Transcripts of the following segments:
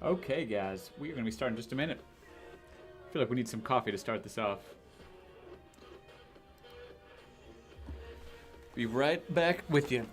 Okay, guys, we are going to be starting in just a minute. I feel like we need some coffee to start this off. Be right back with you.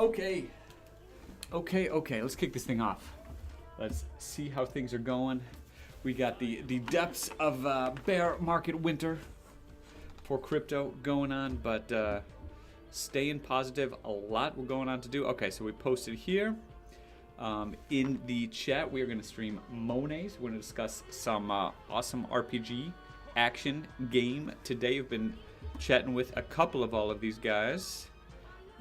Okay. Okay. Let's kick this thing off. Let's see how things are going. We got the depths of bear market winter for crypto going on, but staying positive. A lot we're going on to do. Okay, so we posted here in the chat. We are going to stream Monets. We're going to discuss some awesome RPG action game today. We've been chatting with a couple of all of these guys.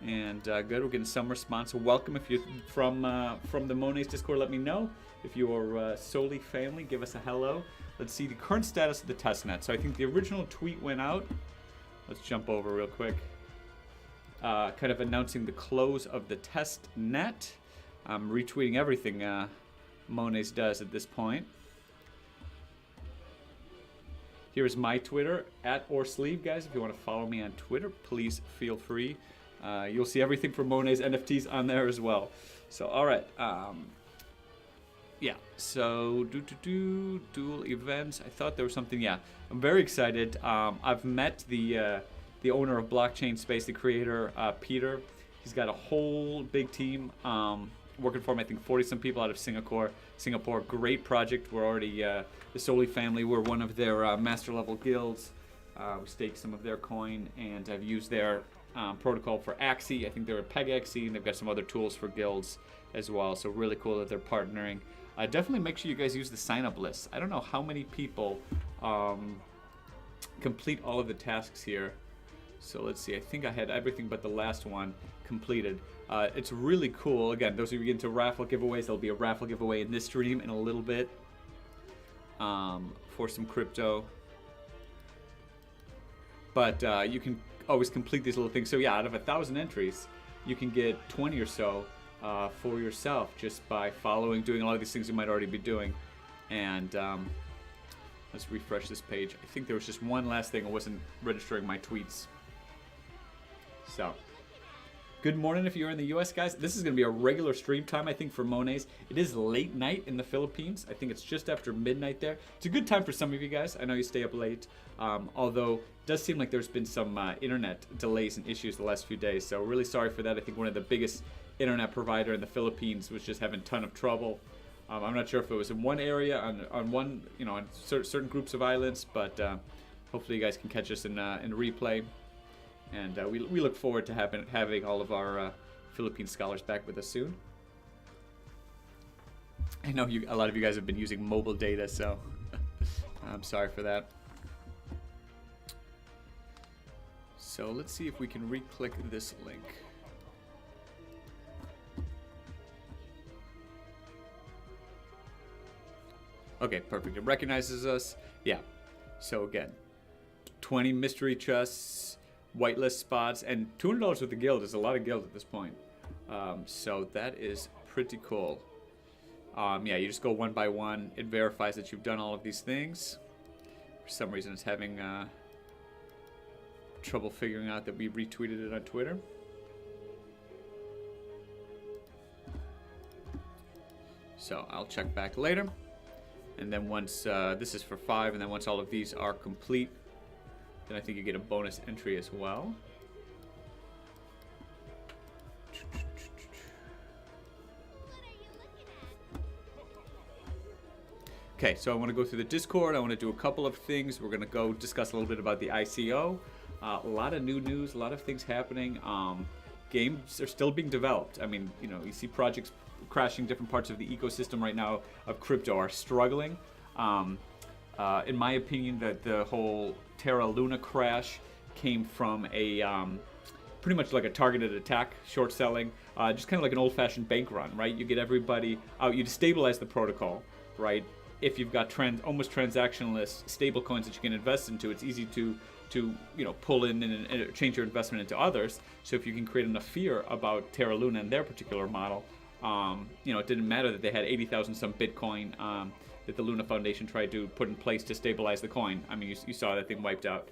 And good, we're getting some response. So welcome. If you're from the Monets Discord, let me know. If you're solely family, give us a hello. Let's see the current status of the testnet. So I think the original tweet went out. Let's jump over real quick. Kind of announcing the close of the testnet. I'm retweeting everything Monets does at this point. Here's my Twitter, @OrSleeve, guys. If you want to follow me on Twitter, please feel free. You'll see everything from Monets NFTs on there as well. So, all right. Yeah. So, dual events. I thought there was something. Yeah. I'm very excited. I've met the owner of Blockchain Space, the creator, Peter. He's got a whole big team working for him. I think 40-some people out of Singapore. Great project. We're already the Soli family. We're one of their master level guilds. We staked some of their coin, and I've used their protocol for Axie. I think they're a Peg Axie, and they've got some other tools for guilds as well. So really cool that they're partnering. Definitely make sure you guys use the sign-up list. I don't know how many people complete all of the tasks here. So let's see. I think I had everything but the last one completed. It's really cool. Again, those of you get into raffle giveaways, there'll be a raffle giveaway in this stream in a little bit for some crypto. But you can always complete these little things. So yeah, out of 1,000 entries, you can get 20 or so for yourself just by doing a lot of these things you might already be doing. And let's refresh this page. I think there was just one last thing. I wasn't registering my tweets. So, good morning if you're in the US, guys. This is going to be a regular stream time, I think, for Monets. It is late night in the Philippines. I think it's just after midnight there. It's a good time for some of you guys. I know you stay up late. Although, it does seem like there's been some internet delays and issues the last few days. So, really sorry for that. I think one of the biggest internet provider in the Philippines was just having a ton of trouble. I'm not sure if it was in one area, on one, on certain groups of islands, but hopefully you guys can catch us in replay. And we look forward to having all of our Philippine scholars back with us soon. I know a lot of you guys have been using mobile data, so I'm sorry for that. So let's see if we can re-click this link. Okay, perfect. It recognizes us. Yeah. So again, 20 mystery chests, whitelist spots, and $200 with the guild is a lot of guild at this point. So that is pretty cool. Yeah, you just go one by one. It verifies that you've done all of these things. For some reason, it's having trouble figuring out that we retweeted it on Twitter. So I'll check back later. And then once this is for 5, and then once all of these are complete, then I think you get a bonus entry as well. Okay, so I want to go through the Discord. I want to do a couple of things. We're going to go discuss a little bit about the ICO. A lot of new news, a lot of things happening. Games are still being developed. I mean, you see projects crashing. Different parts of the ecosystem right now of crypto are struggling. In my opinion, that the whole Terra Luna crash came from a pretty much like a targeted attack, short selling, just kind of like an old-fashioned bank run, right? You get everybody out, you destabilize the protocol, right? If you've got almost transactionless stable coins that you can invest into, it's easy to pull in and change your investment into others. So if you can create enough fear about Terra Luna and their particular model, it didn't matter that they had 80,000 some Bitcoin that the Luna Foundation tried to put in place to stabilize the coin. I mean, you saw that thing wiped out.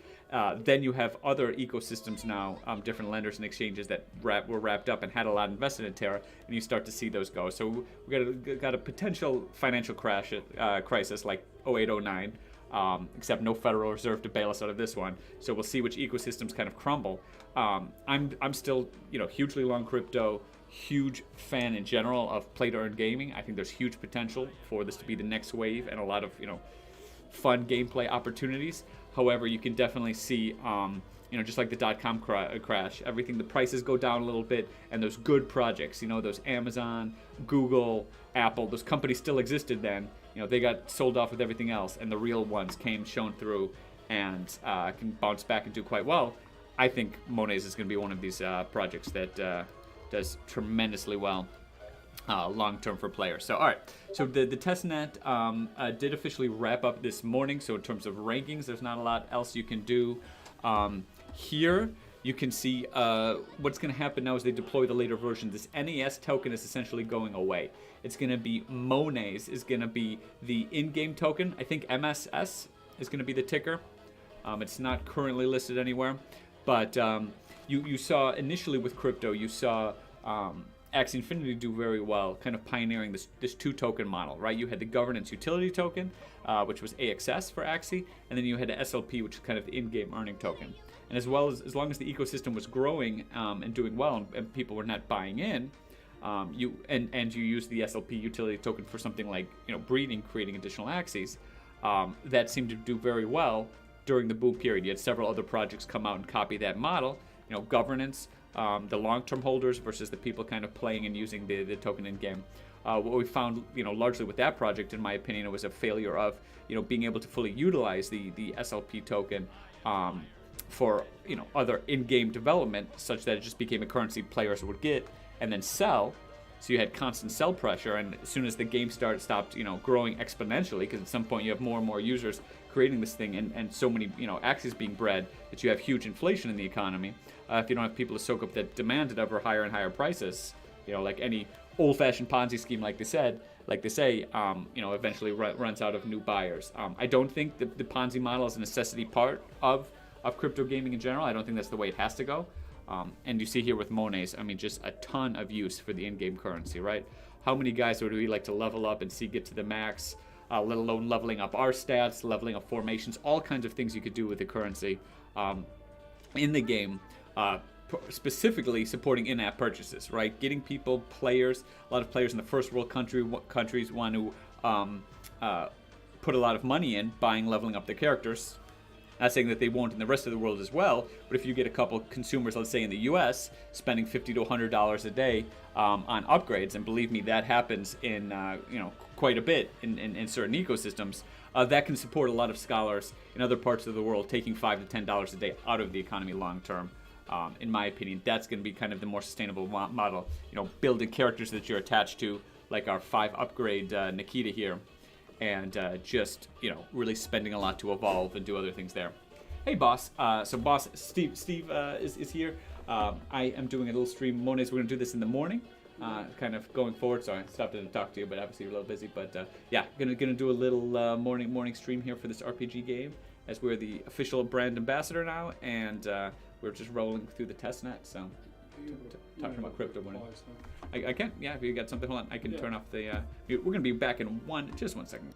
Then you have other ecosystems now, different lenders and exchanges that were wrapped up and had a lot invested in Terra, and you start to see those go. So we got a potential financial crisis like 08, 09, except no Federal Reserve to bail us out of this one. So we'll see which ecosystems kind of crumble. I'm still hugely long crypto, huge fan in general of play-to-earn gaming. I think there's huge potential for this to be the next wave and a lot of fun gameplay opportunities. However, you can definitely see just like the dot-com crash, everything, the prices go down a little bit, and those good projects, those Amazon, Google, Apple, those companies still existed then. They got sold off with everything else, and the real ones shone through, and can bounce back and do quite well. I think Monet's is going to be one of these projects that does tremendously well long-term for players. So, all right. So the Testnet did officially wrap up this morning. So in terms of rankings, there's not a lot else you can do. Here, you can see what's going to happen now as they deploy the later version. This NES token is essentially going away. It's going to be Monet's is going to be the in-game token. I think MSS is going to be the ticker. It's not currently listed anywhere. But you saw initially with crypto, you saw Axie Infinity do very well, kind of pioneering this two-token model, right? You had the governance utility token, which was AXS for Axie, and then you had the SLP, which is kind of the in-game earning token. And as long as the ecosystem was growing and doing well, and people were not buying in, you use the SLP utility token for something like breeding, creating additional Axies. That seemed to do very well during the boom period. You had several other projects come out and copy that model. Governance, the long-term holders versus the people kind of playing and using the token in game. What we found, largely with that project, in my opinion, it was a failure of, being able to fully utilize the SLP token for, other in-game development, such that it just became a currency players would get and then sell. So you had constant sell pressure, and as soon as the game stopped, growing exponentially, because at some point you have more and more users creating this thing, and so many, Axies being bred, that you have huge inflation in the economy. If you don't have people to soak up that demand at ever higher and higher prices, like any old-fashioned Ponzi scheme, like they say, eventually runs out of new buyers. I don't think the Ponzi model is a necessity part of crypto gaming in general. I don't think that's the way it has to go. And you see here with Monet's, just a ton of use for the in-game currency, right? How many guys would we like to level up and see get to the max, let alone leveling up our stats, leveling up formations, all kinds of things you could do with the currency in the game, specifically supporting in-app purchases, right? Getting players, a lot of players in the first world countries want to put a lot of money in buying, leveling up their characters. Not saying that they won't in the rest of the world as well, but if you get a couple consumers, let's say in the U.S., spending $50 to $100 a day on upgrades, and believe me, that happens in quite a bit in certain ecosystems, that can support a lot of scholars in other parts of the world taking $5 to $10 a day out of the economy long term. In my opinion, that's going to be kind of the more sustainable model. Building characters that you're attached to, like our 5 upgrade Nikita here. And just, really spending a lot to evolve and do other things there. Hey, boss. So boss, Steve is here. I am doing a little stream. Monet's, we're going to do this in the morning, kind of going forward. So I stopped in to talk to you, but obviously you're a little busy. But yeah, gonna do a little morning stream here for this RPG game, as we're the official brand ambassador now, and we're just rolling through the testnet. So talking about crypto. I can, yeah, if you got something, hold on, I can turn off the, we're going to be back in just one second.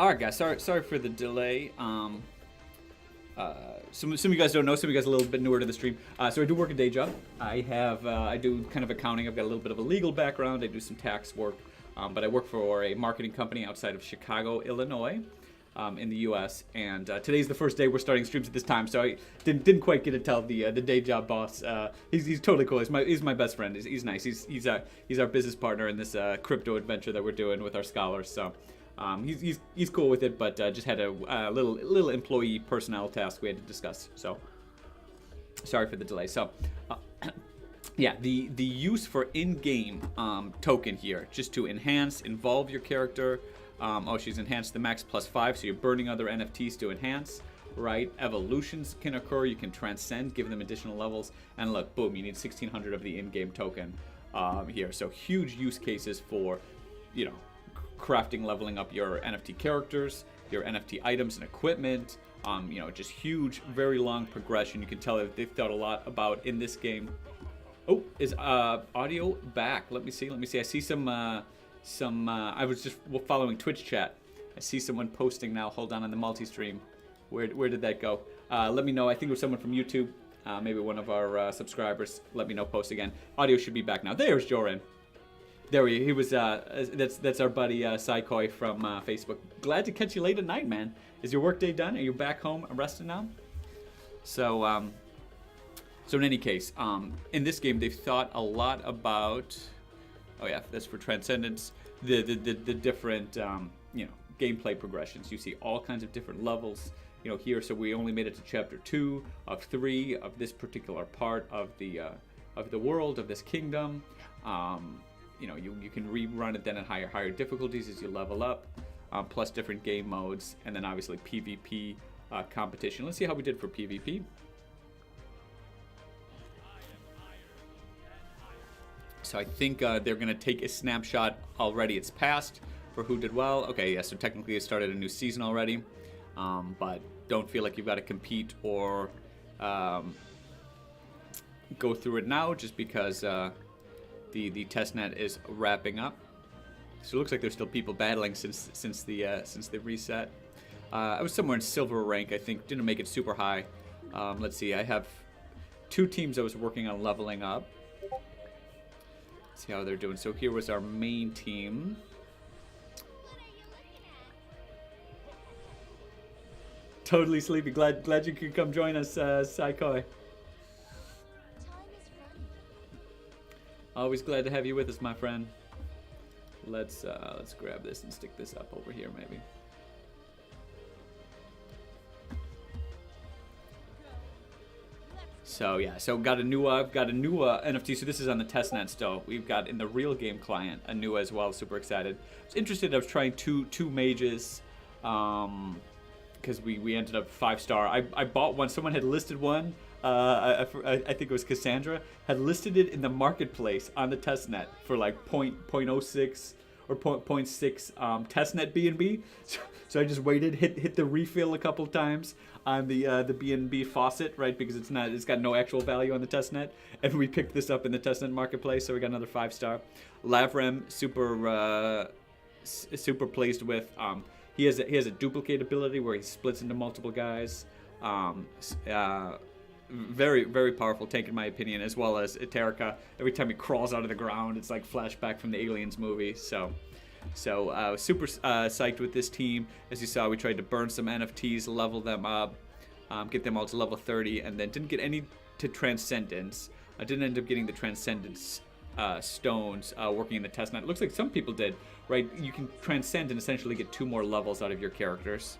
All right, guys. Sorry for the delay. Some of you guys don't know. Some of you guys are a little bit newer to the stream. So I do work a day job. I do kind of accounting. I've got a little bit of a legal background. I do some tax work. But I work for a marketing company outside of Chicago, Illinois, in the U.S. And today's the first day we're starting streams at this time, so I didn't quite get to tell the day job boss. He's totally cool. He's my best friend. He's nice. He's our business partner in this crypto adventure that we're doing with our scholars. So he's cool with it, but just had a little employee personnel task we had to discuss. So sorry for the delay. So. Yeah, the use for in-game token here, just to involve your character. She's enhanced the max +5, so you're burning other NFTs to enhance, right? Evolutions can occur, you can transcend, give them additional levels, and look, boom, you need 1,600 of the in-game token here. So huge use cases for, crafting, leveling up your NFT characters, your NFT items and equipment. Just huge, very long progression. You can tell that they've thought a lot about in this game. Oh, is audio back? Let me see. I see some. I was just following Twitch chat. I see someone posting now. Hold on the multi-stream. Where did that go? Let me know. I think it was someone from YouTube. Maybe one of our subscribers. Let me know. Post again. Audio should be back now. There's Joran. There he was. That's our buddy Saikoi from Facebook. Glad to catch you late at night, man. Is your workday done? Are you back home rested now? So in any case, in this game, they've thought a lot about, that's for Transcendence, the different, gameplay progressions. You see all kinds of different levels, here. So we only made it to chapter 2 of 3 of this particular part of the world, of this kingdom. You can rerun it then at higher difficulties as you level up, plus different game modes, and then obviously PvP competition. Let's see how we did for PvP. So I think they're going to take a snapshot already. It's passed for who did well. Okay, yeah, so technically it started a new season already. But don't feel like you've got to compete or go through it now just because the testnet is wrapping up. So it looks like there's still people battling since the reset. I was somewhere in silver rank, I think. Didn't make it super high. Let's see, I have 2 teams I was working on leveling up. See how they're doing. So here was our main team. Totally sleepy. Glad you could come join us, Saikoi. Always glad to have you with us, my friend. Let's grab this and stick this up over here, maybe. So yeah, got a new NFT. So this is on the testnet still. We've got in the real game client a new as well. Super excited. I was interested. I was trying two mages, because we ended up 5-star. I bought one. Someone had listed one. I think it was Cassandra had listed it in the marketplace on the testnet for like 0.06 or 0.6 testnet BNB. So I just waited, hit the refill a couple of times on the BNB faucet, right? Because it's got no actual value on the testnet, and we picked this up in the testnet marketplace. So we got another 5-star. Lavrem, super pleased with. He has a duplicate ability where he splits into multiple guys. Very, very powerful tank in my opinion, as well as Eterica. Every time he crawls out of the ground, it's like flashback from the Aliens movie. So super psyched with this team. As you saw, we tried to burn some NFTs, level them up, get them all to level 30, and then didn't get any to Transcendence. I didn't end up getting the Transcendence stones working in the testnet. It looks like some people did, right? You can transcend and essentially get 2 more levels out of your characters.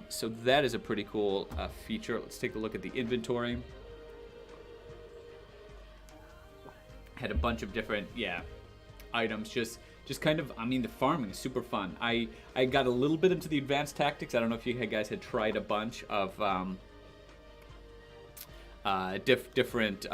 So that is a pretty cool feature. Let's take a look at the inventory. Had a bunch of different, items. Just kind of, the farming is super fun. I got a little bit into the advanced tactics. I don't know if you guys had tried a bunch of different,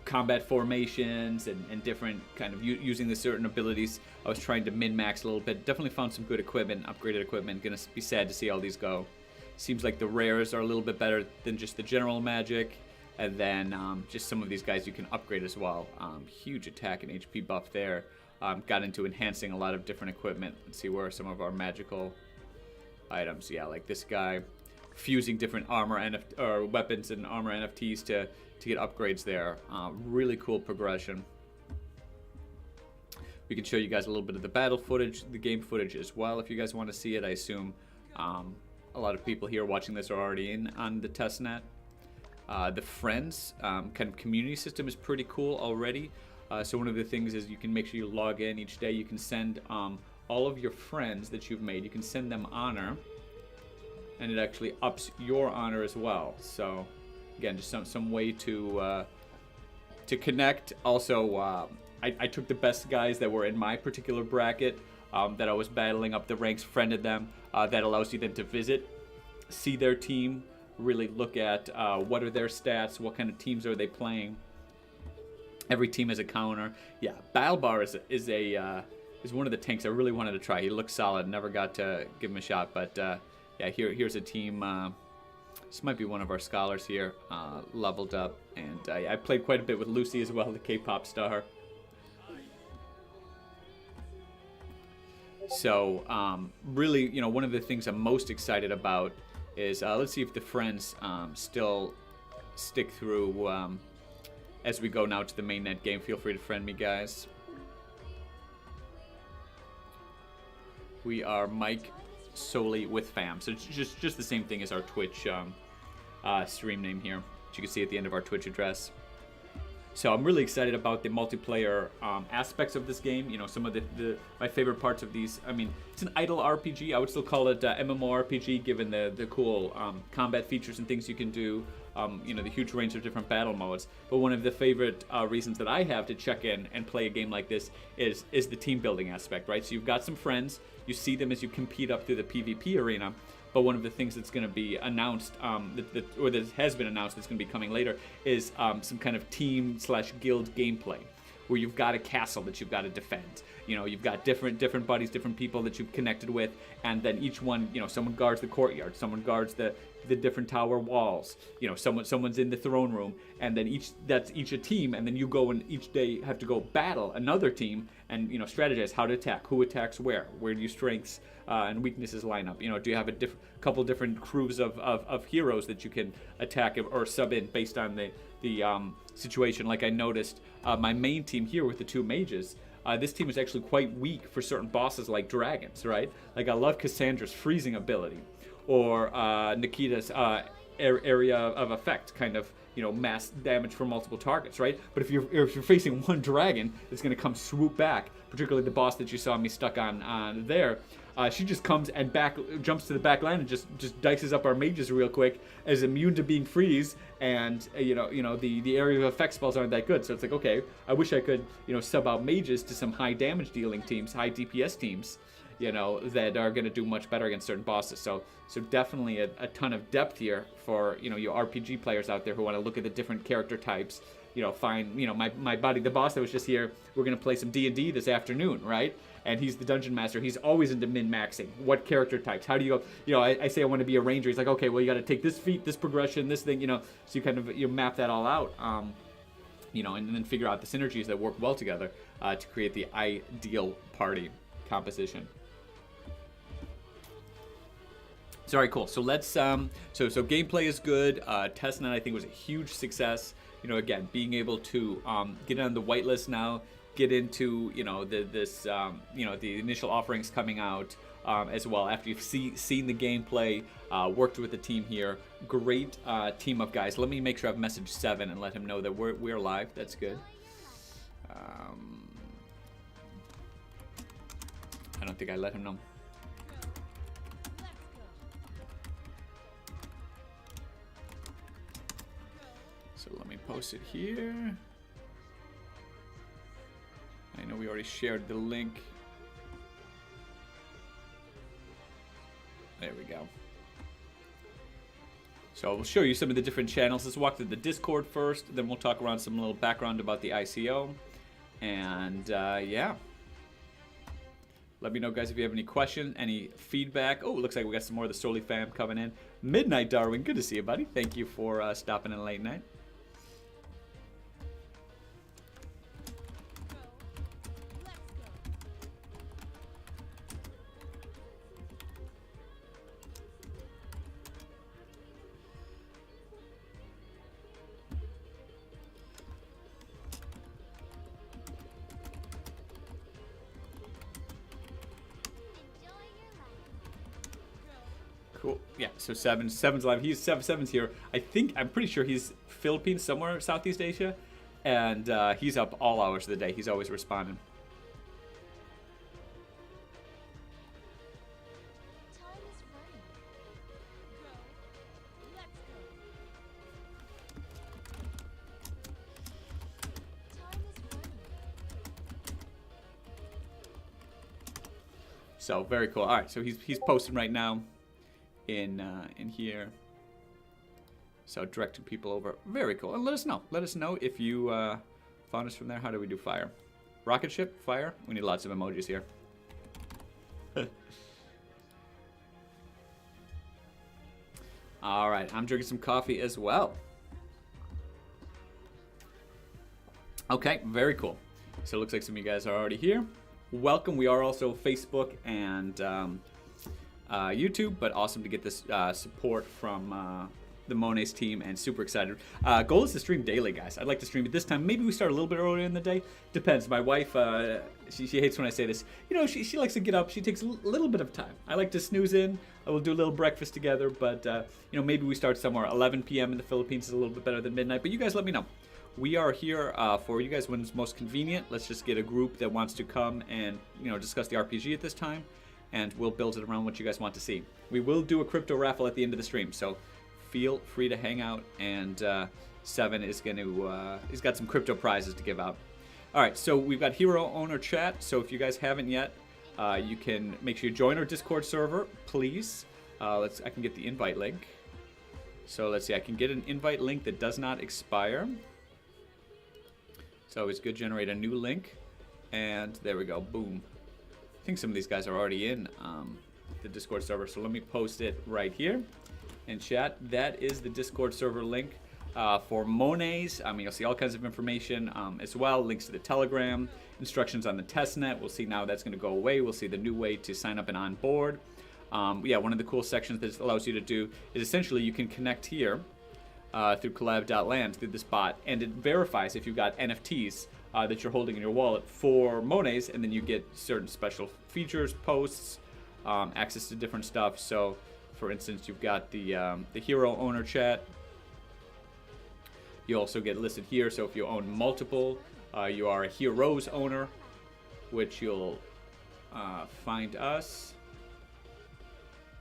combat formations and different kind of using the certain abilities. I was trying to min-max a little bit. Definitely found some good equipment, upgraded equipment. Gonna be sad to see all these go. Seems like the rares are a little bit better than just the general magic. And then just some of these guys you can upgrade as well. Huge attack and HP buff there. got into enhancing a lot of different equipment. Let's see, where are some of our magical items? Yeah, like this guy, fusing different armor or weapons and armor NFTs to get upgrades there. Really cool progression. We can show you guys a little bit of the battle footage, the game footage as well, if you guys want to see it. I assume a lot of people here watching this are already on the testnet. The friends kind of community system is pretty cool already. So one of the things is you can make sure you log in each day. You can send all of your friends that you've made, you can send them honor, and it actually ups your honor as well. So again, just some way to connect. Also, I took the best guys that were in my particular bracket that I was battling up the ranks, friended them. That allows you then to visit, see their team, really look at what are their stats, what kind of teams are they playing. Every team has a counter. Yeah, Balbar is one of the tanks I really wanted to try. He looks solid. Never got to give him a shot, but yeah, here's a team. This might be one of our scholars here, leveled up, and I played quite a bit with Lucy as well, the K-pop star. So really, you know, one of the things I'm most excited about is let's see if the friends still stick through as we go now to the mainnet game. Feel free to friend me, guys. We are Mike solely with fam, so it's just the same thing as our Twitch stream name here, which you can see at the end of our Twitch address. So I'm really excited about the multiplayer aspects of this game. You know, some of my favorite parts of these. I mean, it's an idle RPG. I would still call it MMORPG, given the cool combat features and things you can do. You know, the huge range of different battle modes. But one of the favorite reasons that I have to check in and play a game like this is the team building aspect, right? So you've got some friends. You see them as you compete up through the PvP arena. But one of the things that's going to be announced, or that has been announced that's going to be coming later, is some kind of team/guild gameplay, where you've got a castle that you've got to defend. You know, you've got different buddies, different people that you've connected with, and then each one, you know, someone guards the courtyard, someone guards the different tower walls. You know, someone's in the throne room, and then that's each a team, and then you go and each day have to go battle another team, and you know, strategize how to attack, who attacks where do your strengths and weaknesses line up. You know, do you have a couple different crews of heroes that you can attack or sub in based on the situation? Like I noticed, my main team here with the two mages. This team is actually quite weak for certain bosses like dragons, right? Like I love Cassandra's freezing ability, or Nikita's area of effect, kind of, you know, mass damage for multiple targets, right? But if you're facing one dragon that's going to come swoop back, particularly the boss that you saw me stuck on there, she just comes and jumps to the back line and just dices up our mages real quick, is immune to being freeze, and you know the area of effect spells aren't that good. So it's like, okay, I wish I could, you know, sub out mages to some high damage dealing teams, high DPS teams, you know, that are going to do much better against certain bosses. So definitely a ton of depth here for, you know, you RPG players out there who want to look at the different character types. You know, find, you know, my buddy, the boss that was just here, we're going to play some D&D this afternoon, right? And he's the dungeon master. He's always into min-maxing. What character types? How do you go? You know, I say I want to be a ranger. He's like, okay, well, you got to take this feat, this progression, this thing, you know. So you kind of, you map that all out, you know, and then figure out the synergies that work well together to create the ideal party composition. So, all right, cool. So let's, so gameplay is good. Testnet, I think, was a huge success. You know, again, being able to get on the whitelist now, get into, you know, you know, the initial offerings coming out as well after you've seen the gameplay, worked with the team here. Great team of guys. Let me make sure I've messaged 7 and let him know that we're live. That's good. I don't think I let him know. So let me post it here. I know we already shared the link. There we go. So we'll show you some of the different channels. Let's walk through the Discord first, then we'll talk around some little background about the ICO. And yeah. Let me know, guys, if you have any questions, any feedback. Oh, it looks like we got some more of the Soli fam coming in. Midnight Darwin, good to see you, buddy. Thank you for stopping in late night. Cool. Yeah. So Seven's live. Seven's here. I'm pretty sure he's Philippines, somewhere Southeast Asia, and he's up all hours of the day. He's always responding. So very cool. All right, so he's posting right now in here. So directing people over. Very cool. And let us know. Let us know if you found us from there. How do we do fire? Rocket ship, fire. We need lots of emojis here. All right, I'm drinking some coffee as well. Okay, very cool. So it looks like some of you guys are already here. Welcome. We are also Facebook and YouTube, but awesome to get this support from the Monet's team, and super excited. Goal is to stream daily, guys. I'd like to stream at this time. Maybe we start a little bit earlier in the day. Depends. My wife, she hates when I say this. You know, she likes to get up. She takes a little bit of time. I like to snooze in. I will do a little breakfast together, but you know, maybe we start somewhere 11 p.m. in the Philippines is a little bit better than midnight. But you guys let me know. We are here for you guys when it's most convenient. Let's just get a group that wants to come and, you know, discuss the RPG at this time, and we'll build it around what you guys want to see. We will do a crypto raffle at the end of the stream, so feel free to hang out. And Seven is going to he's got some crypto prizes to give out. All right, so we've got hero owner chat. So if you guys haven't yet, you can make sure you join our Discord server, please. I can get the invite link. So let's see. I can get an invite link that does not expire. So it's good to generate a new link, and there we go, boom. I think some of these guys are already in the Discord server, so let me post it right here in chat. That is the Discord server link for Monet's. I mean, you'll see all kinds of information as well, links to the Telegram, instructions on the Testnet. We'll see now that's going to go away. We'll see the new way to sign up and on board. Yeah, one of the cool sections that allows you to do is essentially you can connect here through collab.land through this bot, and it verifies if you've got NFTs that you're holding in your wallet for Monet's, and then you get certain special features, posts, access to different stuff. So for instance, you've got the hero owner chat. You also get listed here, so if you own multiple, you are a heroes owner, which you'll find us.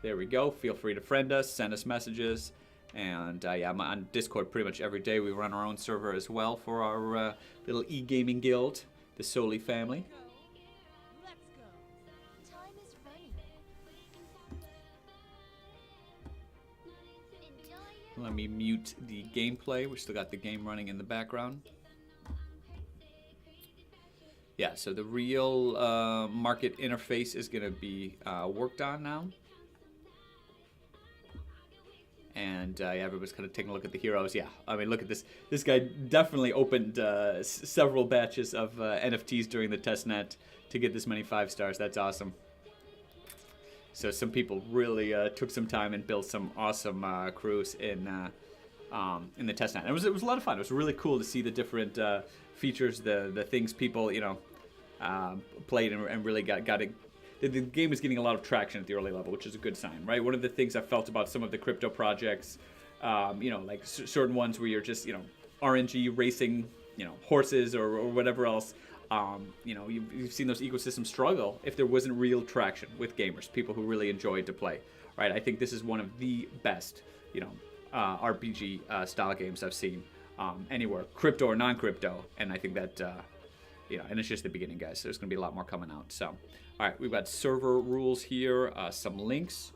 There we go. Feel free to friend us, send us messages. And yeah, I'm on Discord pretty much every day. We run our own server as well for our little e-gaming guild, the Soli family. Let me mute the gameplay. We still got the game running in the background. Yeah, so the real market interface is going to be worked on now. And yeah, everybody's kind of taking a look at the heroes. Yeah, I mean, look at this. This guy definitely opened several batches of NFTs during the testnet to get this many 5 stars. That's awesome. So some people really took some time and built some awesome crews in the testnet. And it was a lot of fun. It was really cool to see the different features, the things people played and really got it. The game is getting a lot of traction at the early level, which is a good sign, right? One of the things I felt about some of the crypto projects, you know, like certain ones where you're just, you know, RNG racing, you know, horses or whatever else, you know, you've seen those ecosystems struggle if there wasn't real traction with gamers, people who really enjoyed to play, right? I think this is one of the best, you know, RPG style games I've seen anywhere, crypto or non-crypto, and I think that, you know, and it's just the beginning, guys. There's going to be a lot more coming out, so... All right, we've got server rules here, some links.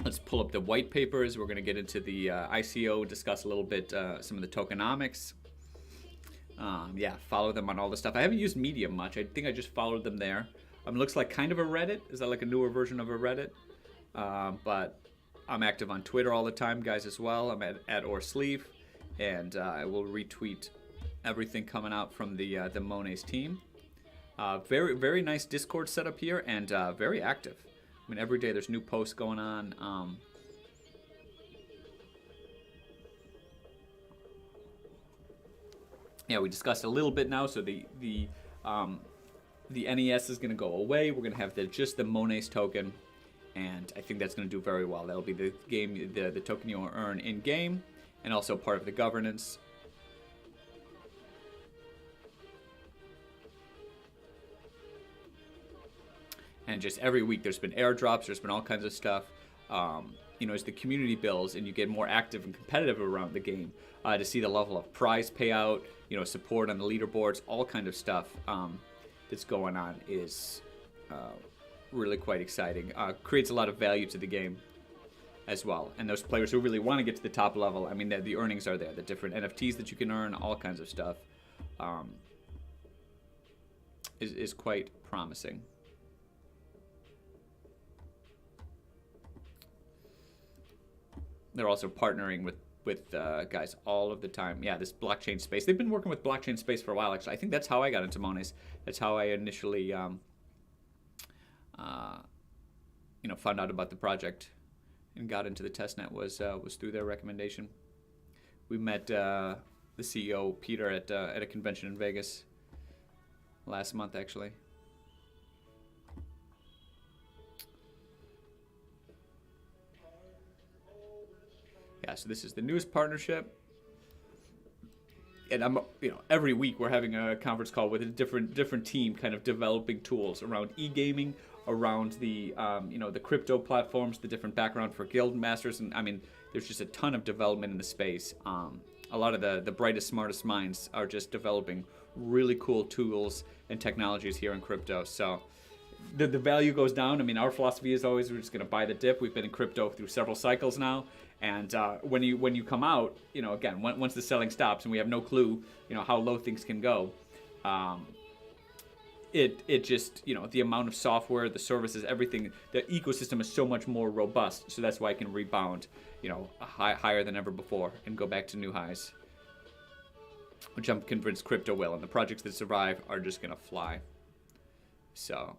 Let's pull up the white papers. We're going to get into the ICO, discuss a little bit some of the tokenomics. Yeah, follow them on all the stuff. I haven't used Medium much. I think I just followed them there. It looks like kind of a Reddit. Is that like a newer version of a Reddit? But I'm active on Twitter all the time, guys, as well. I'm at OrSleeve, and I will retweet everything coming out from the Monet's team. Very, very nice Discord setup here, and very active. I mean, every day there's new posts going on. Yeah, we discussed a little bit now. So the NES is going to go away. We're going to have just the Monet's token, and I think that's going to do very well. That'll be the game, the token you'll earn in game, and also part of the governance. And just every week there's been airdrops, there's been all kinds of stuff. As the community builds and you get more active and competitive around the game, to see the level of prize payout, support on the leaderboards, all kind of stuff that's going on is really quite exciting. Creates a lot of value to the game as well. And those players who really want to get to the top level, I mean, the earnings are there. The different NFTs that you can earn, all kinds of stuff, is quite promising. They're also partnering with guys all of the time. Yeah, this blockchain space. They've been working with blockchain space for a while, actually. I think that's how I got into Mones. That's how I initially, found out about the project and got into the testnet was through their recommendation. We met the CEO, Peter, at a convention in Vegas last month, actually. Yeah, so this is the newest partnership, and every week we're having a conference call with a different team, kind of developing tools around e-gaming, around the the crypto platforms, the different background for guild masters, and I mean, there's just a ton of development in the space. A lot of the brightest, smartest minds are just developing really cool tools and technologies here in crypto. So the value goes down. I mean, our philosophy is always we're just going to buy the dip. We've been in crypto through several cycles now. And when you come out, again, once the selling stops and we have no clue, how low things can go, it just, the amount of software, the services, everything, the ecosystem is so much more robust. So that's why it can rebound, higher than ever before and go back to new highs, which I'm convinced crypto will. And the projects that survive are just going to fly. So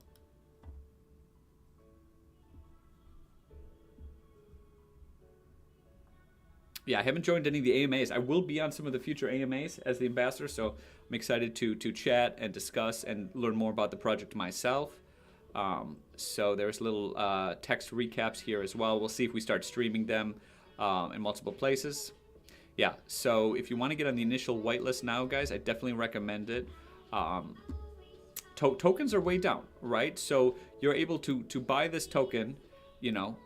yeah, I haven't joined any of the AMAs. I will be on some of the future AMAs as the ambassador, so I'm excited to chat and discuss and learn more about the project myself. So there's little text recaps here as well. We'll see if we start streaming them in multiple places. Yeah, so if you want to get on the initial whitelist now, guys, I definitely recommend it. Tokens are way down, right? So you're able to buy this token,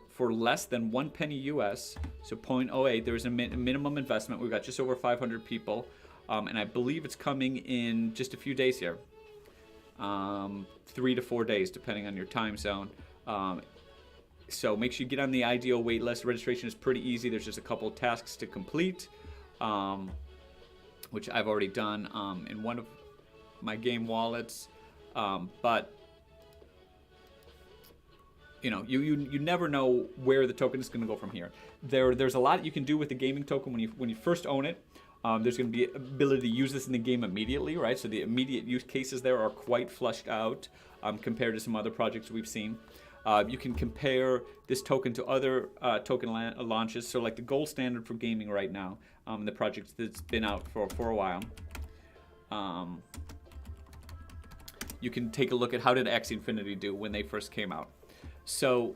for less than 1 penny US, so 0.08. There's a minimum investment. We've got just over 500 people, and I believe it's coming in just a few days here, 3 to 4 days, depending on your time zone. So make sure you get on the ideal wait list. Registration is pretty easy. There's just a couple of tasks to complete, which I've already done in one of my game wallets, but you never know where the token is going to go from here. There's a lot you can do with the gaming token when you first own it. There's going to be ability to use this in the game immediately, right? So the immediate use cases there are quite fleshed out compared to some other projects we've seen. You can compare this token to other token launches. So like the gold standard for gaming right now, the project that's been out for a while. You can take a look at how did Axie Infinity do when they first came out. So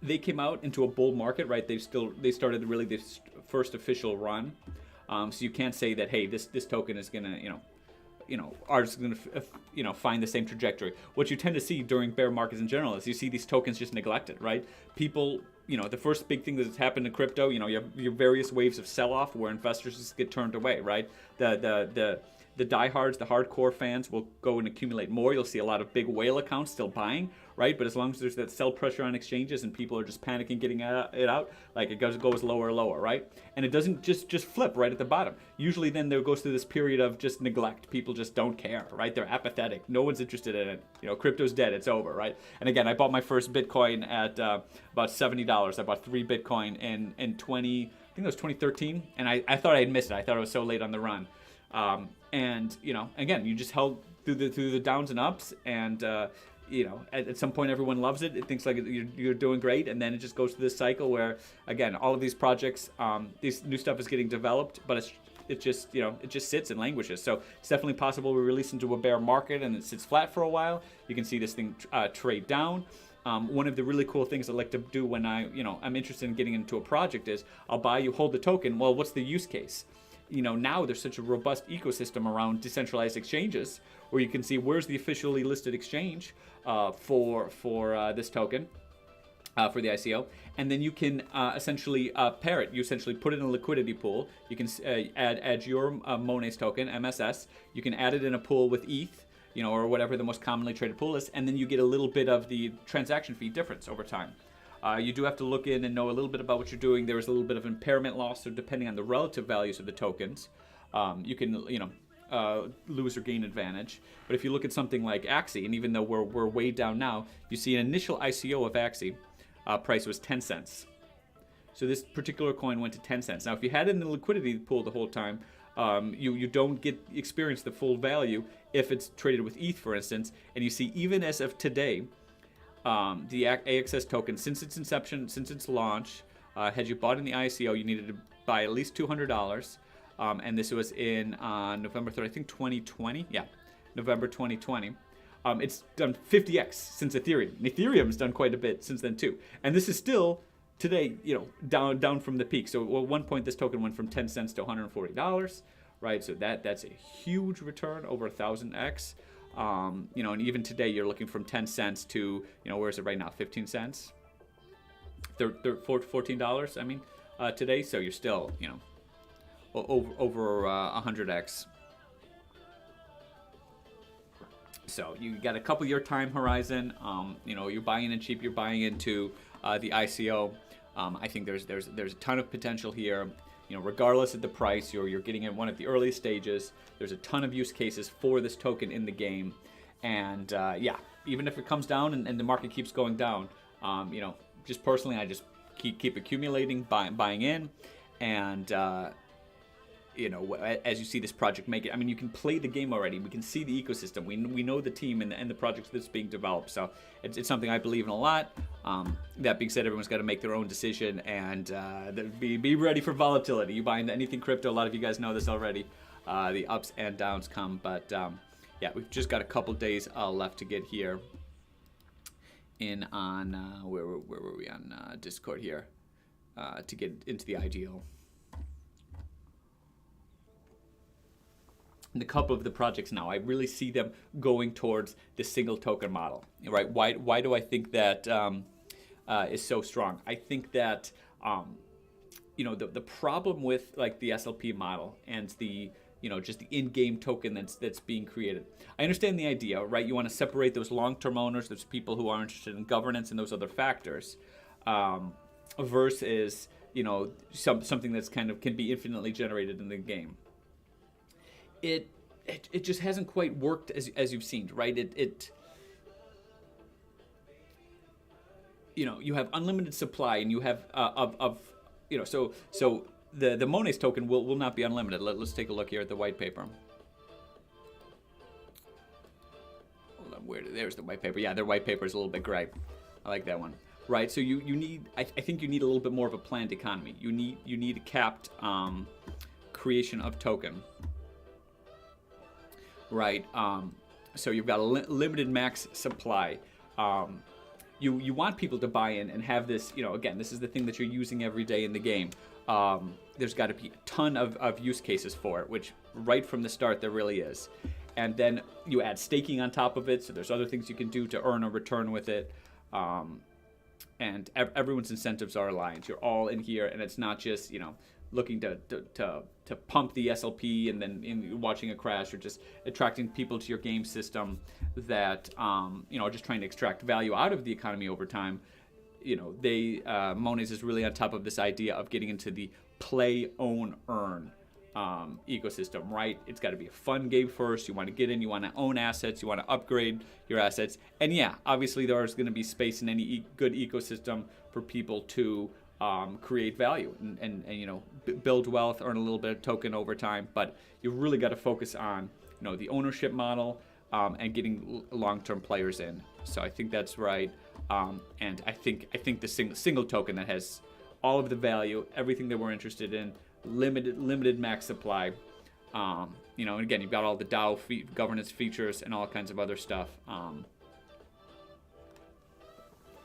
they came out into a bull market, right? They started really this first official run. So you can't say that, hey, this token is gonna, are just gonna, find the same trajectory. What you tend to see during bear markets in general is you see these tokens just neglected, right? People, the first big thing that's happened in crypto, you have your various waves of sell-off where investors just get turned away, right? The diehards, the hardcore fans will go and accumulate more. You'll see a lot of big whale accounts still buying, right? But as long as there's that sell pressure on exchanges and people are just panicking getting it out, like it goes lower and lower, right? And it doesn't just flip right at the bottom. Usually then there goes through this period of just neglect. People just don't care, right? They're apathetic. No one's interested in it. Crypto's dead. It's over, right? And again, I bought my first Bitcoin at about $70. I bought 3 Bitcoin in 2013, and I thought I had missed it. I thought it was so late on the run. And again, you just held through the downs and ups, and at some point everyone loves it. It thinks like you're doing great, and then it just goes through this cycle where, again, all of these projects, this new stuff is getting developed, but it just sits and languishes. So it's definitely possible we release into a bear market and it sits flat for a while. You can see this thing trade down. one of the really cool things I like to do when I'm interested in getting into a project is I'll buy you, hold the token. Well, what's the use case? Now there's such a robust ecosystem around decentralized exchanges where you can see where's the officially listed exchange for this token. For the ICO, and then you can essentially pair it. You essentially put it in a liquidity pool. You can add your Monets token, MSS. You can add it in a pool with ETH, or whatever the most commonly traded pool is, and then you get a little bit of the transaction fee difference over time. You do have to look in and know a little bit about what you're doing. There is a little bit of impairment loss, so depending on the relative values of the tokens, you can lose or gain advantage. But if you look at something like Axie, and even though we're way down now, you see an initial ICO of Axie. Price was 10 cents. So this particular coin went to 10 cents. Now, if you had it in the liquidity pool the whole time, you don't experience the full value if it's traded with ETH, for instance. And you see, even as of today, the AXS token, since its inception, since its launch, had you bought in the ICO, you needed to buy at least $200. And this was in November 3rd, I think 2020. Yeah, November 2020. It's done 50x since Ethereum. And Ethereum's done quite a bit since then too. And this is still today, down from the peak. So at one point, this token went from 10 cents to $140, right? So that's a huge return, over 1,000x. And even today, you're looking from 10 cents to, where is it right now? 15 cents, $14. I mean, today. So you're still, over 100x. So you got a couple year time horizon. You're buying in cheap. You're buying into the ICO. I think there's a ton of potential here. Regardless of the price, you're getting in one at the earliest stages. There's a ton of use cases for this token in the game, and even if it comes down and the market keeps going down, just personally, I just keep accumulating, buying in, and. As you see this project make it, I mean, you can play the game already. We can see the ecosystem. We know the team and the projects that's being developed. So it's something I believe in a lot. That being said, everyone's got to make their own decision and be ready for volatility. You buy into anything crypto, a lot of you guys know this already. The ups and downs come, but we've just got a couple days left to get here. In on where were we on Discord here to get into the ideal. And a couple of the projects now, I really see them going towards the single token model, right? Why do I think that is so strong? I think that the problem with like the SLP model and the just the in-game token that's being created. I understand the idea, right? You want to separate those long-term owners, those people who are interested in governance and those other factors, versus something that's kind of can be infinitely generated in the game. It just hasn't quite worked as you've seen, right? You have unlimited supply, and you have so the Monets token will not be unlimited. Let's take a look here at the white paper. Hold on, there's the white paper. Yeah, their white paper is a little bit gray. I like that one. Right, so you need I think you need a little bit more of a planned economy. You need a capped creation of token. Right, so you've got a limited max supply. You want people to buy in and have this, again, this is the thing that you're using every day in the game. There's got to be a ton of use cases for it, which right from the start there really is. And then you add staking on top of it, so there's other things you can do to earn a return with it. And everyone's incentives are aligned. You're all in here, and it's not just, looking to pump the SLP and then watching a crash, or just attracting people to your game system that are just trying to extract value out of the economy over time. Monets is really on top of this idea of getting into the play, own, earn ecosystem, right? It's got to be a fun game first. You want to get in, you want to own assets, you want to upgrade your assets, and obviously there's going to be space in any good ecosystem for people to create value and build wealth, earn a little bit of token over time. But you really got to focus on the ownership model and getting long-term players in. So I think that's right. And I think the single token that has all of the value, everything that we're interested in, limited max supply. And again, you've got all the DAO governance features and all kinds of other stuff.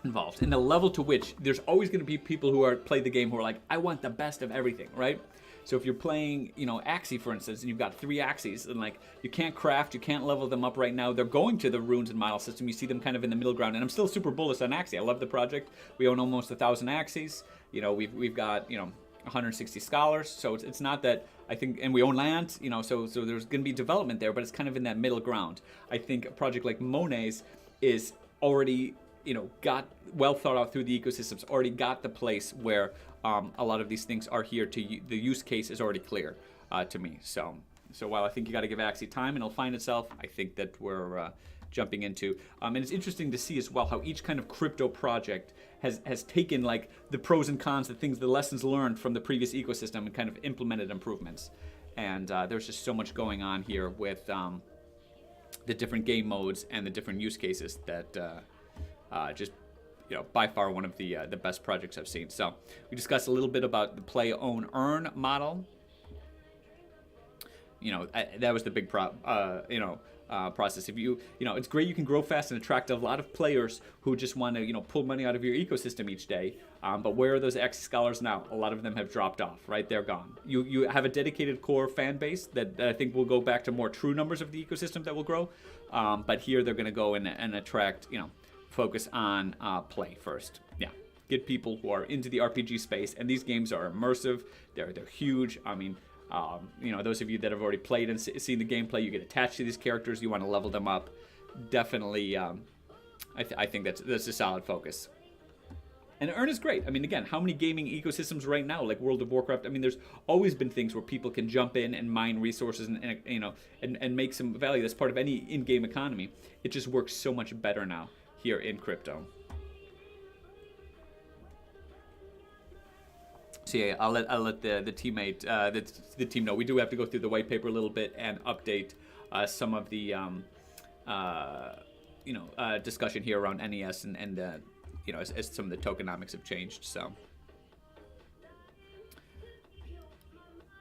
involved, and the level to which there's always going to be people who are play the game who are like, I want the best of everything, right? So if you're playing, Axie, for instance, and you've got 3 Axies, and like you can't craft, you can't level them up right now. They're going to the runes and model system. You see them kind of in the middle ground, and I'm still super bullish on Axie. I love the project. We own almost 1,000 Axies. We've got 160 scholars. So it's not that I think, and we own land. So there's going to be development there, but it's kind of in that middle ground. I think a project like Monet's is already got well thought out through the ecosystems, already got the place where a lot of these things are here the use case is already clear to me. So while I think you got to give Axie time and it'll find itself, I think that we're jumping into. And it's interesting to see as well how each kind of crypto project has taken like the pros and cons, the lessons learned from the previous ecosystem and kind of implemented improvements. And there's just so much going on here with the different game modes and the different use cases that just by far one of the best projects I've seen. So we discussed a little bit about the play, own, earn model. That was the big process. If it's great you can grow fast and attract a lot of players who just want to pull money out of your ecosystem each day. But where are those Axie scholars now? A lot of them have dropped off. Right, they're gone. You have a dedicated core fan base that I think will go back to more true numbers of the ecosystem that will grow. But here they're going to go and attract focus on play first. Yeah, get people who are into the RPG space, and these games are immersive. They're huge. I mean, those of you that have already played and seen the gameplay, you get attached to these characters. You want to level them up. Definitely, I think that's a solid focus. And Earn is great. I mean, again, how many gaming ecosystems right now, like World of Warcraft? I mean, there's always been things where people can jump in and mine resources and make some value. That's part of any in-game economy. It just works so much better now here in crypto. So yeah, I'll let the teammate the team know. We do have to go through the white paper a little bit and update some of the discussion here around NES and as some of the tokenomics have changed. So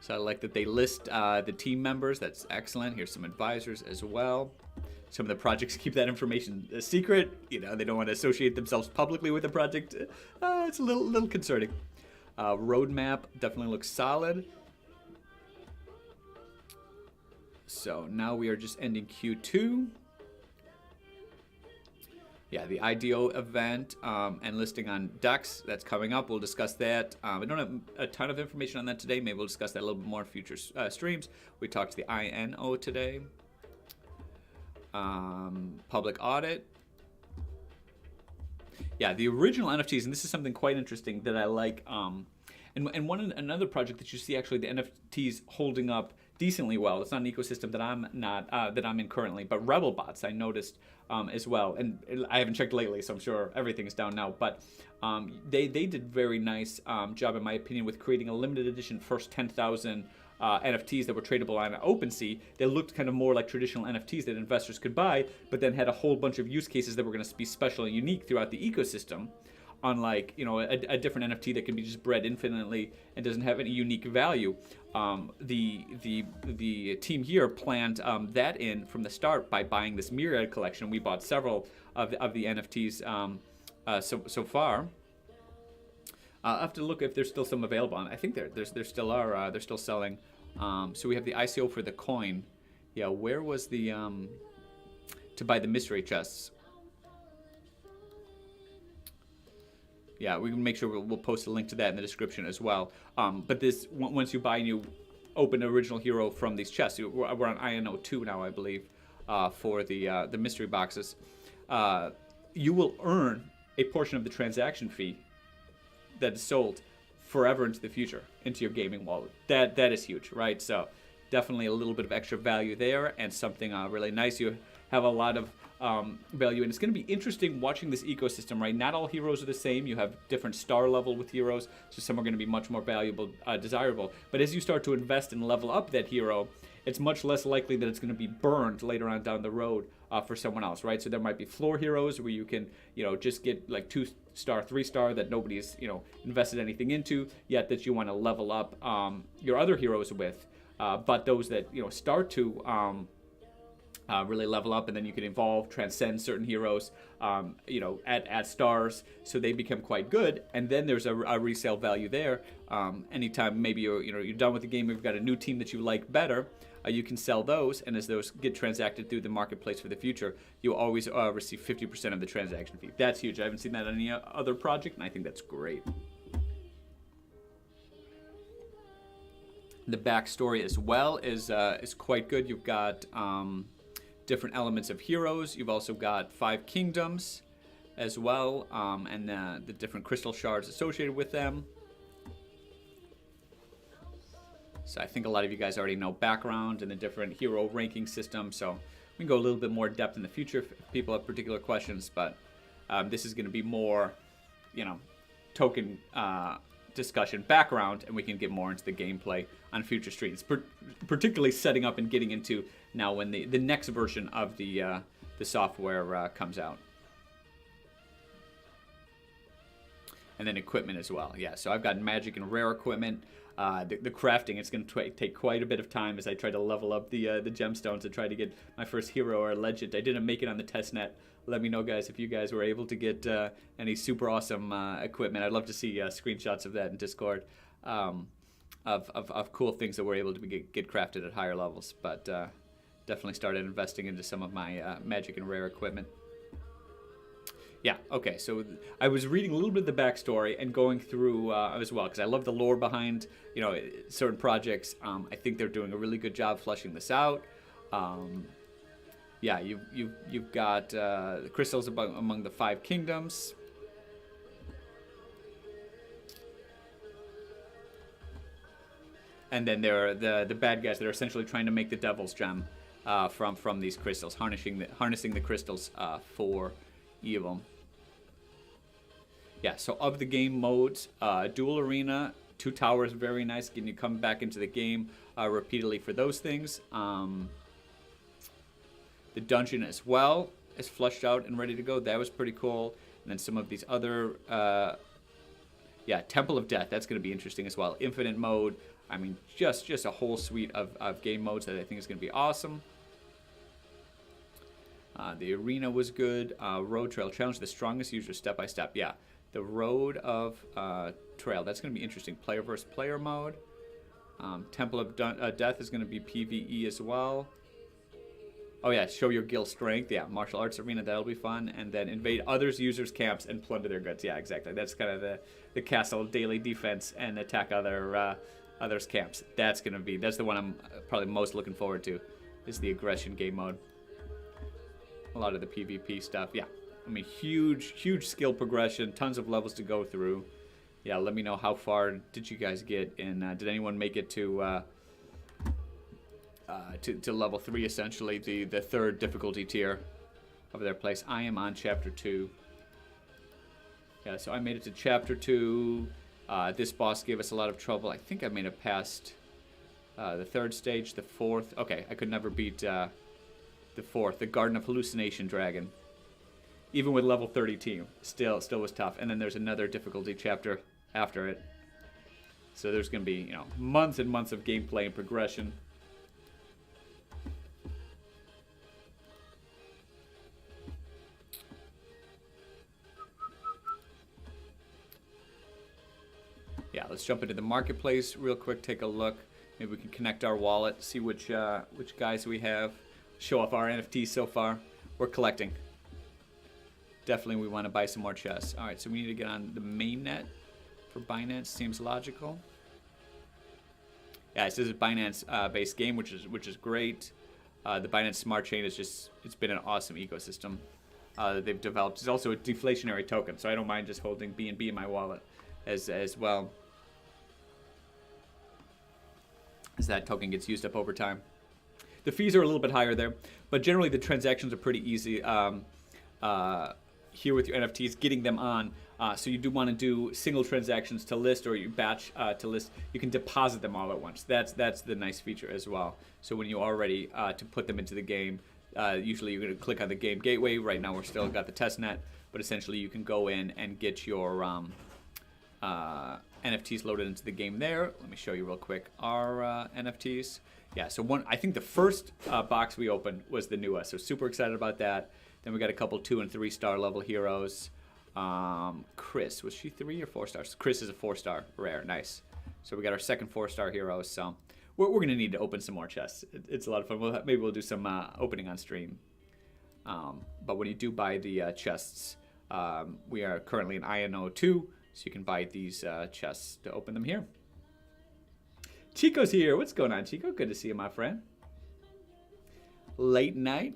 I like that they list the team members. That's excellent. Here's some advisors as well. Some of the projects keep that information a secret. They don't want to associate themselves publicly with the project. It's a little concerning. Roadmap definitely looks solid. So now we are just ending Q2. Yeah, the IDO event and listing on DEX, that's coming up. We'll discuss that. I don't have a ton of information on that today. Maybe we'll discuss that a little bit more in future streams. We talked to the INO today. Public audit. Yeah, the original NFTs, and this is something quite interesting that I like. And another project that you see actually the NFTs holding up decently well. It's not an ecosystem that I'm in currently, but Rebelbots I noticed as well. And I haven't checked lately, so I'm sure everything's down now. But they did very nice job, in my opinion, with creating a limited edition first 10,000 NFTs that were tradable on OpenSea. They looked kind of more like traditional NFTs that investors could buy, but then had a whole bunch of use cases that were going to be special and unique throughout the ecosystem. Unlike a different NFT that can be just bred infinitely and doesn't have any unique value. The team here planned that in from the start by buying this Myriad collection. We bought several of the NFTs so far. I'll have to look if there's still some available. I think there still are. They're still selling. So we have the ICO for the coin. Yeah, where was the to buy the mystery chests? Yeah, we can make sure we'll post a link to that in the description as well. But this once you buy and you open an original hero from these chests, we're on INO 2 now, I believe, for the mystery boxes. You will earn a portion of the transaction fee that is sold forever into the future into your gaming wallet. That is huge, right? So definitely a little bit of extra value there, and something really nice. You have a lot of value, and it's going to be interesting watching this ecosystem, right? Not all heroes are the same. You have different star level with heroes, so some are going to be much more valuable, desirable. But as you start to invest and level up that hero, it's much less likely that it's going to be burned later on down the road for someone else, right? So there might be floor heroes where you can, just get like 2-star, 3-star that nobody's, invested anything into yet, that you want to level up your other heroes with. But those that, start to really level up, and then you can evolve, transcend certain heroes, add stars, so they become quite good. And then there's a resale value there. Anytime maybe you're done with the game, you've got a new team that you like better, you can sell those, and as those get transacted through the marketplace for the future, you always receive 50% of the transaction fee. That's huge. I haven't seen that on any other project, and I think that's great. The backstory as well is quite good. You've got different elements of heroes. You've also got 5 kingdoms as well, and the different crystal shards associated with them. So I think a lot of you guys already know background and the different hero ranking system, so we can go a little bit more depth in the future if people have particular questions, but this is going to be more, token discussion background, and we can get more into the gameplay on future streams, particularly setting up and getting into now when the next version of the software comes out. And then equipment as well. Yeah, so I've got magic and rare equipment. The crafting, it's going to take quite a bit of time as I try to level up the gemstones and try to get my first hero or legend. I didn't make it on the testnet. Let me know, guys, if you guys were able to get any super awesome equipment. I'd love to see screenshots of that in Discord of cool things that we're able to get crafted at higher levels. But definitely started investing into some of my magic and rare equipment. Yeah, okay, so I was reading a little bit of the backstory and going through as well, because I love the lore behind, certain projects. I think they're doing a really good job fleshing this out. Yeah, you've got the crystals among the 5 kingdoms. And then there are the bad guys that are essentially trying to make the devil's gem from these crystals, harnessing the crystals for evil. Yeah, so of the game modes, dual arena, 2 towers, very nice, getting you come back into the game repeatedly for those things. The dungeon as well is fleshed out and ready to go. That was pretty cool. And then some of these other, Temple of Death, that's going to be interesting as well. Infinite mode, I mean, just a whole suite of game modes that I think is going to be awesome. The arena was good. Road Trail Challenge, the strongest user step by step. Yeah, the Road of Trail, that's going to be interesting. Player versus player mode. Temple of Death is going to be PvE as well. Oh yeah, show your guild strength. Yeah, martial arts arena, that'll be fun. And then invade others' users' camps and plunder their goods. Yeah, exactly. That's kind of the castle daily defense and attack others' camps. That's the one I'm probably most looking forward to, is the aggression game mode. A lot of the PvP stuff, yeah. I mean, huge skill progression, tons of levels to go through. Yeah, let me know how far did you guys get, and did anyone make it to level 3, essentially, the 3rd difficulty tier of their place. I am on chapter 2. Yeah, so I made it to chapter 2. This boss gave us a lot of trouble. I think I made it past the 3rd stage, the 4th. Okay, I could never beat the 4th, the Garden of Hallucination Dragon. Even with level 30 team, still was tough. And then there's another difficulty chapter after it. So there's going to be, months and months of gameplay and progression. Yeah, let's jump into the marketplace real quick, take a look. Maybe we can connect our wallet, see which guys we have. Show off our NFTs so far. We're collecting. Definitely we want to buy some more chests. All right, so we need to get on the mainnet for Binance. Seems logical. Yeah, this is a Binance-based game, which is great. The Binance Smart Chain it's been an awesome ecosystem that they've developed. It's also a deflationary token, so I don't mind just holding BNB in my wallet as well, as that token gets used up over time. The fees are a little bit higher there, but generally the transactions are pretty easy here with your NFTs, getting them on. So you do want to do single transactions to list, or you batch to list. You can deposit them all at once. That's the nice feature as well. So when you are ready to put them into the game, usually you're going to click on the game gateway. Right now we're still got the testnet, but essentially you can go in and get your NFTs loaded into the game there. Let me show you real quick our NFTs. Yeah, so I think the first box we opened was the newest, so super excited about that. Then we got a couple 2 and 3 star level heroes. Chris, was she 3 or 4 stars? Chris is a 4-star rare, nice. So we got our second 4-star hero, so we're going to need to open some more chests. It's a lot of fun. Maybe we'll do some opening on stream. But when you do buy the chests, we are currently in INO2, so you can buy these chests to open them here. Chico's here. What's going on, Chico? Good to see you, my friend. Late night.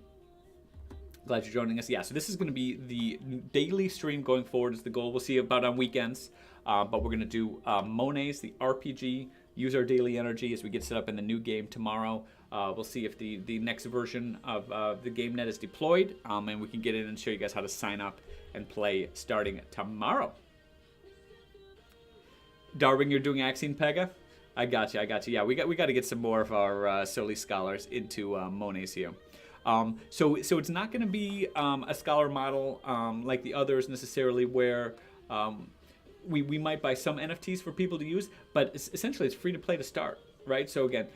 Glad you're joining us. Yeah, so this is going to be the daily stream going forward is the goal. We'll see about on weekends. But we're going to do Monet's, the RPG, use our daily energy as we get set up in the new game tomorrow. We'll see if the next version of the GameNet is deployed. And we can get in and show you guys how to sign up and play starting tomorrow. Darwin, you're doing Axion Pega? I got you. Yeah, we got to get some more of our Soli scholars into Monet's here. So it's not going to be a scholar model like the others necessarily, where we might buy some NFTs for people to use, but essentially it's free to play to start, right? So again,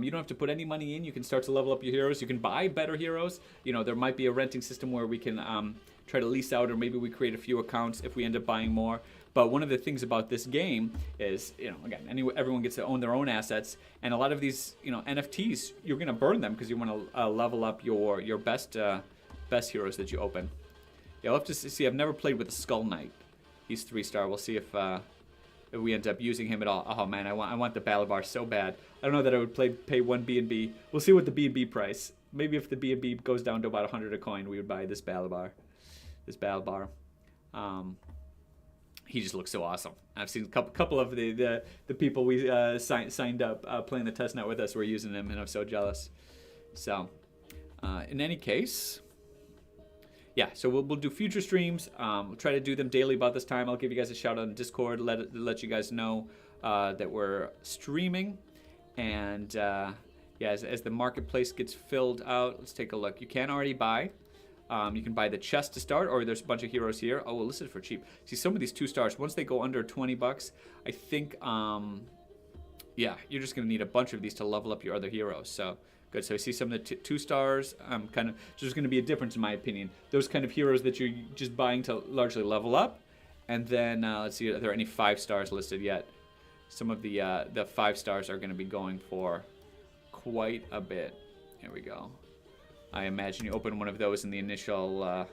you don't have to put any money in. You can start to level up your heroes. You can buy better heroes. You know, there might be a renting system where we can try to lease out, or maybe we create a few accounts if we end up buying more. But one of the things about this game is, you know, again, everyone gets to own their own assets, and a lot of these, you know, NFTs, you're going to burn them because you want to level up your best heroes that you open. Yeah, I'll have to see. I've never played with a Skull Knight. He's 3-star. We'll see if we end up using him at all. Oh man, I want the battle bar so bad. I don't know that I would pay one B&B. We'll see what the B&B price. Maybe if the B&B goes down to about 100 a coin, we would buy this battle bar. He just looks so awesome. I've seen a couple of the people we signed up playing the testnet with us were using him, and I'm so jealous. So, in any case, yeah. So we'll do future streams. We'll try to do them daily about this time. I'll give you guys a shout out on Discord. Let you guys know that we're streaming, and yeah, as the marketplace gets filled out, let's take a look. You can already buy. You can buy the chest to start, or there's a bunch of heroes here. Oh, well, listed for cheap. See, some of these 2-stars, once they go under 20 bucks, I think, yeah, you're just going to need a bunch of these to level up your other heroes. So, good. So I see some of the 2-stars. Kind of, there's going to be a difference in my opinion. Those kind of heroes that you're just buying to largely level up. And then, let's see, are there any 5-stars listed yet? Some of the 5-stars are going to be going for quite a bit. Here we go. I imagine you open one of those in the initial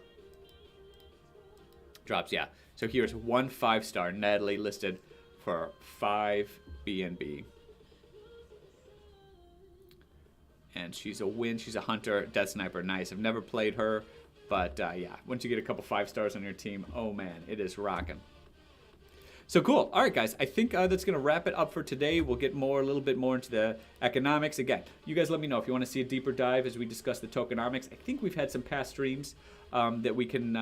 drops. Yeah. So here's one 5-star, Natalie, listed for 5 BNB. And she's a win. She's a hunter, death sniper. Nice. I've never played her, but yeah. Once you get a couple 5-stars on your team, oh man, it is rocking. So cool. All right, guys. I think that's going to wrap it up for today. We'll get a little bit more into the economics. Again, you guys let me know if you want to see a deeper dive as we discuss the tokenomics. I think we've had some past streams that we can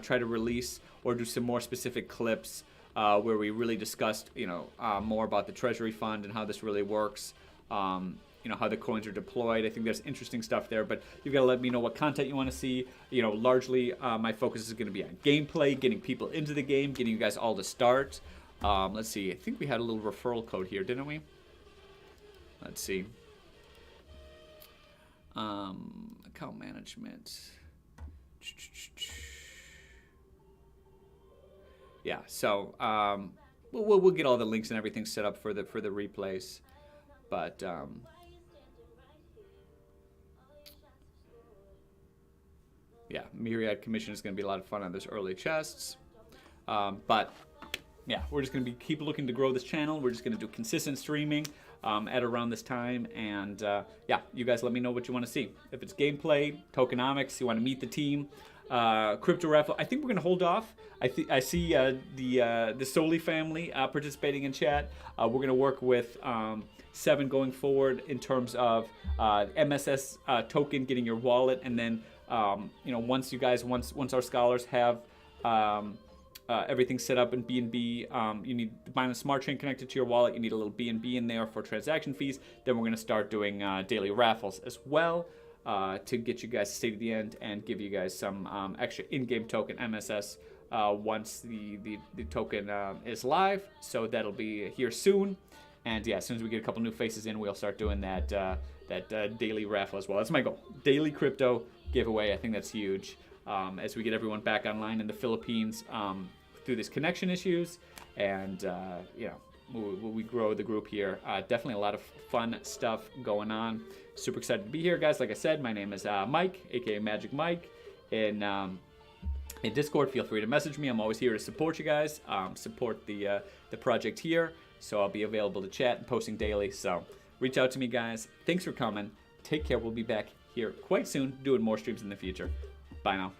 try to release, or do some more specific clips where we really discussed, you know, more about the treasury fund and how this really works. You know, how the coins are deployed. I think there's interesting stuff there, but you've got to let me know what content you want to see. You know, largely my focus is going to be on gameplay, getting people into the game, getting you guys all to start. Let's see. I think we had a little referral code here, didn't we? Let's see. Account management. Yeah. So we'll get all the links and everything set up for the replays, but yeah, Myriad Commission is going to be a lot of fun on those early chests, but. Yeah, we're just going to keep looking to grow this channel. We're just going to do consistent streaming at around this time. And yeah, you guys let me know what you want to see. If it's gameplay, tokenomics, you want to meet the team, crypto raffle. I think we're going to hold off. I see the Soli family participating in chat. We're going to work with 7 going forward in terms of MSS token, getting your wallet. And then, you know, once our scholars have... everything set up in BNB. You need Binance Smart Chain connected to your wallet. You need a little BNB in there for transaction fees. Then we're going to start doing daily raffles as well to get you guys to stay to the end and give you guys some extra in-game token MSS once the token is live. So that'll be here soon. And yeah, as soon as we get a couple new faces in, we'll start doing that daily raffle as well. That's my goal. Daily crypto giveaway. I think that's huge. As we get everyone back online in the Philippines through these connection issues, and we grow the group here. Definitely a lot of fun stuff going on. Super excited to be here, guys. Like I said, my name is Mike, aka Magic Mike. In Discord, feel free to message me. I'm always here to support you guys, support the project here. So I'll be available to chat and posting daily. So reach out to me, guys. Thanks for coming. Take care. We'll be back here quite soon, doing more streams in the future. Bye now.